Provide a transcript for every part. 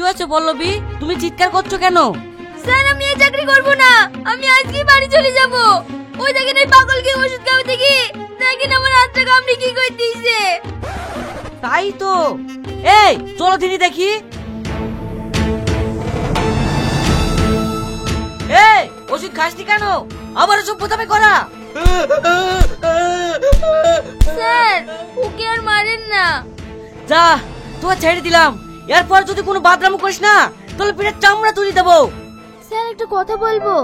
হয়েছে পল্লবী, তুমি চিৎকার করছো কেন? স্যার আমি এই চাকরি করব না, আমি আজকেই বাড়ি চলে যাব। ওই দেখেন এই পাগলকে ওষুধ খাওয়াতে গিয়ে দেখেন আমার হাতটা কামড়ে কি করে দিয়েছে। তাই তো, এই চলো দিনি দেখি। এই ওষুধ খাসনি কেন? আবার সব প্রথমে করা। স্যার ওকে আর মারেন না। যা, তোকে ছেড়ে দিলাম। এরপর যদি কোনো বাদরামো করিস না তাহলে পিঠের চামড়া তুলে দেবো। স্যার একটা কথা বলবো,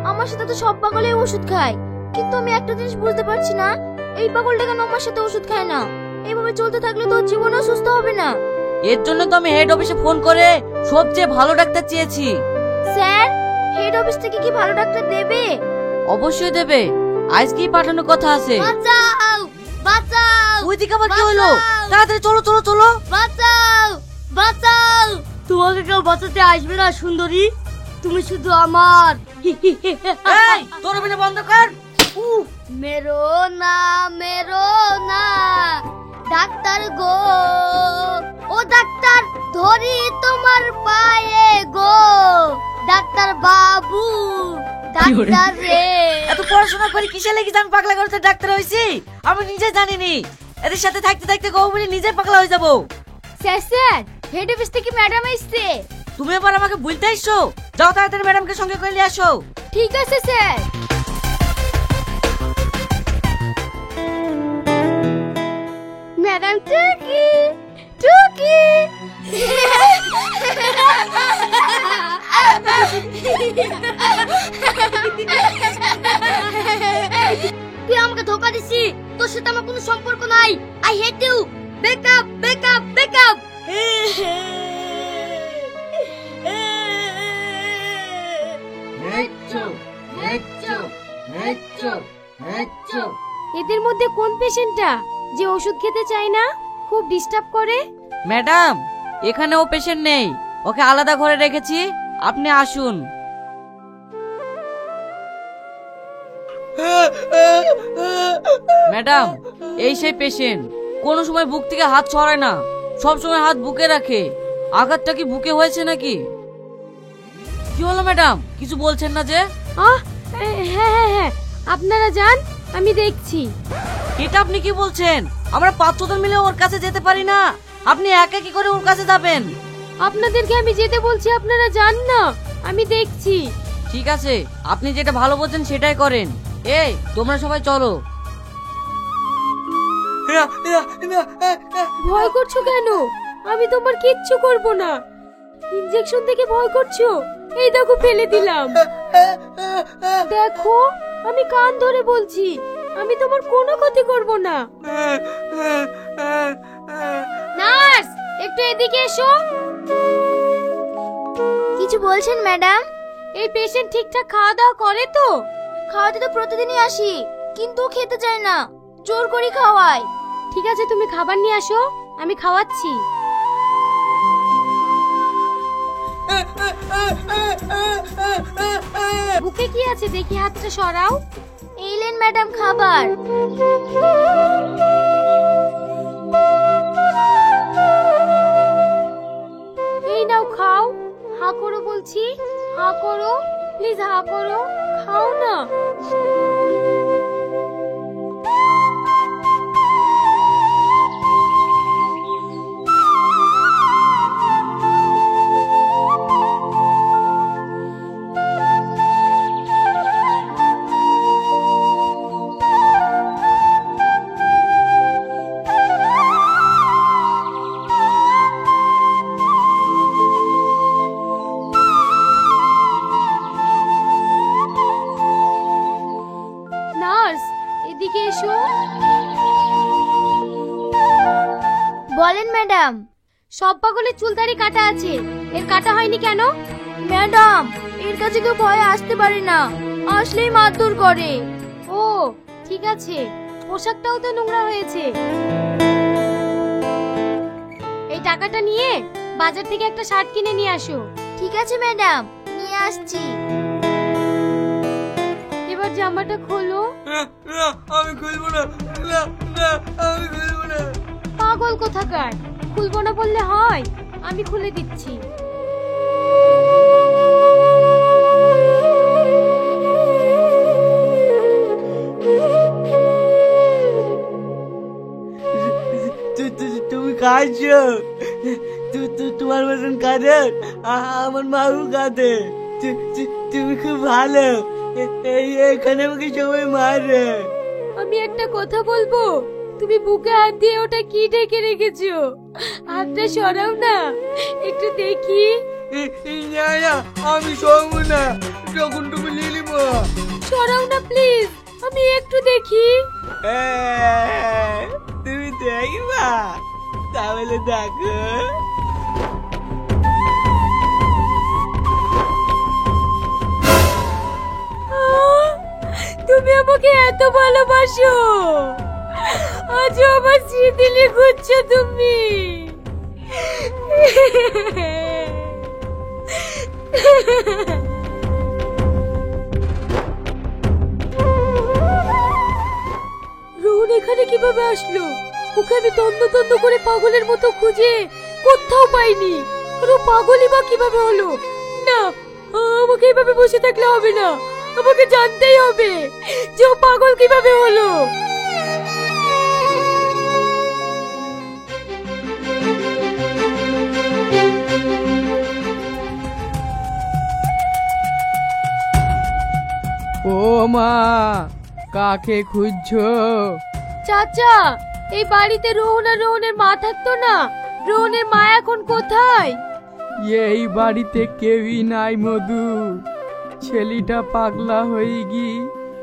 আমার সাথে তো সব পাগলই ওষুধ খায়, কিন্তু আমি একটা জিনিস বুঝতে পারছি না, এই পাগলটা কেন আমার সাথে ওষুধ খায় না। এইভাবে চলতে থাকলে তো জীবনও সুস্থ হবে না। এর জন্য তো আমি হেড অফিসে ফোন করে সবচেয়ে ভালো ডাক্তার চেয়েছি। স্যার হেড অফিস থেকে কি ভালো ডাক্তার দেবে? অবশ্যই দেবে, আজকেই পাঠানোর কথা আছে। বাঁচাও বাঁচাও। ওইদিকে আবার কি হলো? তাড়াতাড়ি চলো চলো চলো। বাঁচাও বাঁচাও। তোমাকে কেউ বাঁচাতে আসবে না সুন্দরী, তুমি শুধু আমার। এই তোর অভিনয় বন্ধ কর। মেরো না মেরো না ডাক্তার গো, ও ডাক্তার ধরি তোমার পায়ে গো, ডাক্তার বাবু ডাক্তার রে। এত পড়াশোনা করে কিসে লেগেছে আমি পাগলা করতে ডাক্তার হয়েছি? আমি নিজে জানিনি। এদের সাথে থাকতে থাকতে গৌবরী নিজে পাগলা হয়ে যাবো। স্যার স্যার হেড অফিস থেকে ম্যাডাম এসছে। তুমি এবার আমাকে বলতে এসছো? যাও তাড়াতাড়ি ম্যাডামকে সঙ্গে করে নিয়ে আসো। ঠিক আছে স্যার। ম্যাডাম টুকি টুকি। তুই আমাকে ধোকা দিছি, তোর সাথে আমার কোনো সম্পর্ক নাই। I hate you. Break up break up break up. এদের মধ্যে কোন পেশেন্টটা যে ওষুধ খেতে চায় না, খুব ডিস্টার্ব করে? ম্যাডাম এখানে ও পেশেন্ট নেই, ওকে আলাদা ঘরে রেখেছি, আপনি আসুন। ম্যাডাম এই সেই পেশেন্ট, কোনো সময় বুক থেকে হাত ছড়ায় না, সব সময় হাত বুকে রাখে। আঘাতটা কি বুকে হয়েছে নাকি? কি হলো ম্যাডাম, কিছু বলছেন না যে? হ্যাঁ হ্যাঁ হ্যাঁ, আপনারা যান, আমি দেখছি। এটা আপনি কি বলছেন? আমরা 5 জন মিলে ওর কাছে যেতে পারি না, আপনি একা কি করে ওর কাছে যাবেন? আপনাদেরকে আমি যেতে বলছি, আপনারা যান না, আমি দেখছি। ঠিক আছে, আপনি যেটা ভালো বোঝেন সেটাই করেন। এই তোমরা সবাই চলো। ভয় করছো কেন? আমি তোমার কিচ্ছু করব না। ইনজেকশন থেকে ভয় করছো? এই দেখো ফেলে দিলাম। দেখো আমি কান ধরে বলছি, আমি তোমার কোনো ক্ষতি করব না। নার্স একটু এদিকে এসো। কিছু বলছেন ম্যাডাম? এই পেশেন্ট ঠিকঠাক খাওয়া দাওয়া করে তো? খাওয়াতে তো প্রতিদিনই আসি, কিন্তু ও খেতে চায় না, জোর করে খাওয়াই। ঠিক আছে তুমি খাবার নিয়ে আসো, আমি খাওয়াচ্ছি। বুকে কি আছে দেখি, হাতটা সরাও। এইলেন ম্যাডাম খাবার। এই নাও খাও। হা করো বলছি, হা করো প্লিজ, হা করো, খাও না। নার্স এদিকে এসো। বলেন ম্যাডাম। সব পাগলের চুলদাড়ি কাটা আছে, এর কাটা হয়নি কেন? ম্যাডাম এর কাছে কেউ ভয়ে আসতে পারে না, আসলেই মারধর করে। ও ঠিক আছে, পোশাকটাও তো নোংরা হয়েছে। এই টাকাটা নিয়ে বাজার থেকে একটা শার্ট কিনে নিয়ে আসো। ঠিক আছে ম্যাডাম, নিয়ে আসছি। এবার জামাটা খোলো। আমি খুলবো না, আমি খুলবো না। পাগল কোথাকার, খুলবো না বললে হয়? আমি খুলে দিচ্ছি। কাঁদছো? তোমার মতন কাঁদে আমার মাও কাঁদে। তুমি খুব ভালো। এখানে আমাকে সবাই মারে। আমি একটা কথা বলবো, তুমি বুকে হাত দিয়ে ওটা কি ঢেকে রেখেছো? হাতটা সরাও না, একটু দেখি। না না, আমি সরবো না যখন তুমি লিলি মা। সরাও না প্লিজ, আমি একটু দেখি। তুমি দেখবা? তাহলে দেখো। তুমি আমাকে এত ভালোবাসো, আজও আমার স্মৃতি লিখছো তুমি। রোহন এখানে কিভাবে আসলো? ওকে আমি তন্ন তন্ন করে পাগলের মতো খুঁজে কোথাও পাইনি। আর ও পাগলই বা কিভাবে হলো? না, আমাকে এইভাবে বসে থাকলে হবে না, আমাকে জানতেই হবে যে ও পাগল কিভাবে হলো। ও মা, কাকে খুঁজছো? চাচা, এই বাড়িতে রোহন আর রোহনের মা থাকতো না, রোহনের মা এখন কোথায়? এই বাড়িতে কেউই নাই মধু। ছেলেটা পাগলা হয়ে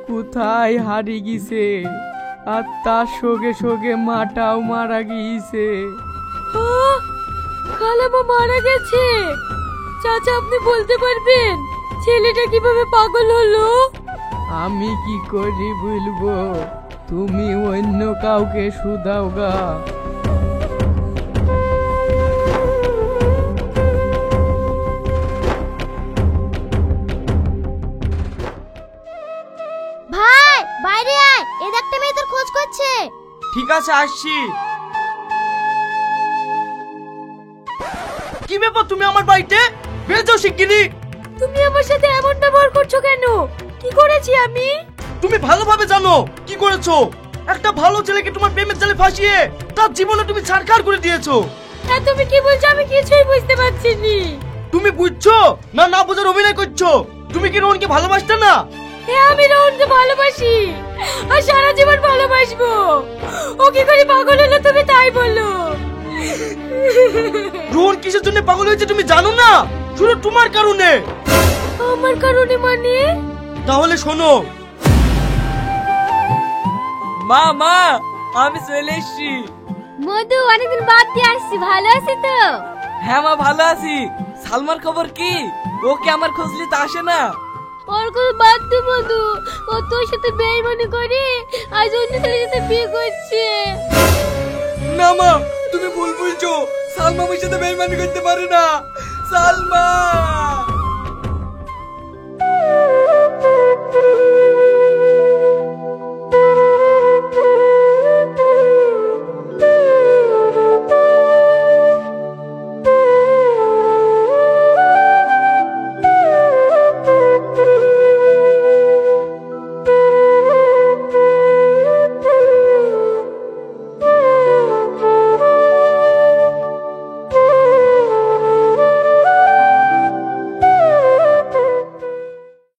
কোথায় হারিয়ে গিয়েছে, আর তার সঙ্গে সঙ্গে মাটাও মারা গিয়েছে। খালামা মারা গেছে? চাচা, আপনি বলতে পারবেন ছেলেটা কিভাবে পাগল হলো? আমি কি করি বলবো, তুমি অন্য কাউকে শুধাও গা। ভাই বাইরে আয়, এই একটা মেয়ে তোর খোঁজ করছে। ঠিক আছে, আসছি। কি ব্যাপার, তুমি আমার বাড়িতে? বেরো শিগগিরই। তুমি আমার সাথে এমন ব্যবহার করছো কেন? কি করেছি আমি? তুমি ভালোভাবে জানো কি করেছো। একটা ভালো ছেলেকে তোমার প্রেমের জালে ফাঁসিয়ে তার জীবনে তুমি ছারখার করে দিয়েছো। হ্যাঁ, তুমি কি বলছো আমি কিছুই বুঝতে পারছি নি। তুমি বুঝছো না না বোঝার অভিনয় করছো? তুমি কি রোহনকে ভালোবাসতে না? হ্যাঁ, আমি রোহনকে ভালোবাসি আর সারা জীবন ভালোবাসবো। ও কি করে পাগল হলো তুমি তাই বলো। রোহন কিসের জন্য পাগল হয়েছে তুমি জানো না? শুধু তোমার কারণে। আমার কারণে মানে? তাহলে শোনো। মা মা, আমি চলে এসেছি। মধু, অনেকদিন বাদ দিয়ে আসছি, ভালো আছি তো? হ্যাঁ মা, ভালো আছি। সালমার খবর কি? ও কি আমার খোঁজ নিতে আসে না? ওর কথা বাদ দে মধু, ও তোর সাথে বেইমানি করে আজ অন্য ছেলের সাথে বিয়ে করছে। না মা, তুমি ভুল বলছো। সালমা আমার সাথে বেইমানি করতে পারে না। সালমা।